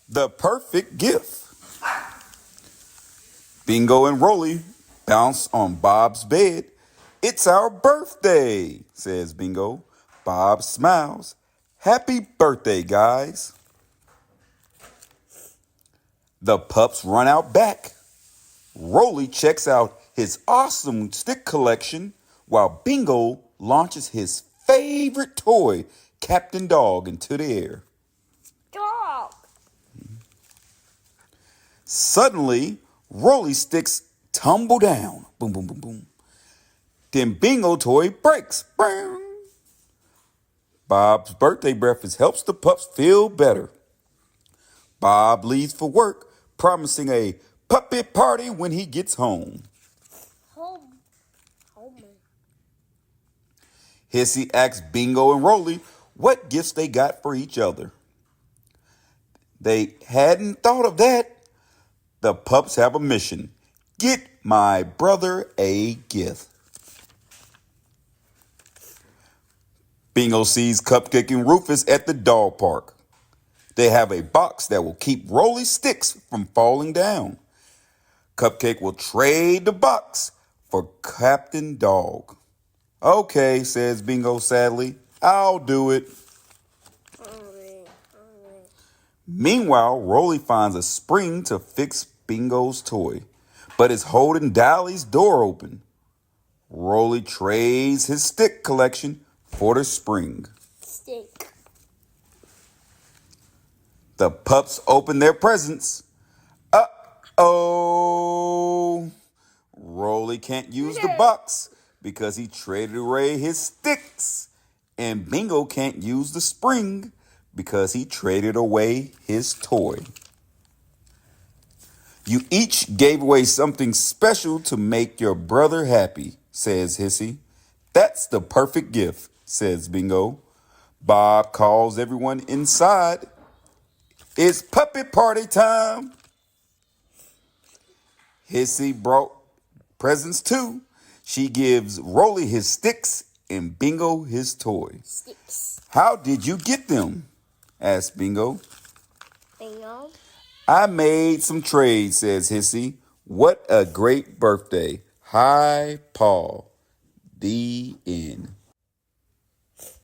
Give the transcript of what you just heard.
The perfect gift. Bingo and Rolly bounce on Bob's bed. It's our birthday, says Bingo. Bob smiles. Happy birthday, guys. The pups run out back. Rolly checks out his awesome stick collection while Bingo launches his favorite toy, Captain Dog, into the air. Dog. Suddenly, Rolly's sticks tumble down. Boom, boom, boom, boom. Then Bingo toy breaks. Boom. Bob's birthday breakfast helps the pups feel better. Bob leaves for work, promising a puppy party when he gets home. Home. Hissy asks Bingo and Rolly what gifts they got for each other. They hadn't thought of that. The pups have a mission. Get my brother a gift. Bingo sees Cupcake and Rufus at the dog park. They have a box that will keep Rolly's sticks from falling down. Cupcake will trade the box for Captain Dog. Okay, says Bingo sadly. I'll do it. Meanwhile, Rolly finds a spring to fix Bingo's toy, but is holding Dolly's door open. Rolly trades his stick collection for the spring. Stick. The pups open their presents. Uh-oh. Rolly can't use the box because he traded away his sticks. And Bingo can't use the spring because he traded away his toy. You each gave away something special to make your brother happy, says Hissy. That's the perfect gift, says Bingo. Bob calls everyone inside. It's puppy party time. Hissy brought presents too. She gives Rolly his sticks and Bingo his toy. Sticks. How did you get them? Asked Bingo. Bingo. I made some trades, says Hissy. What a great birthday. Hi, Paul. The end.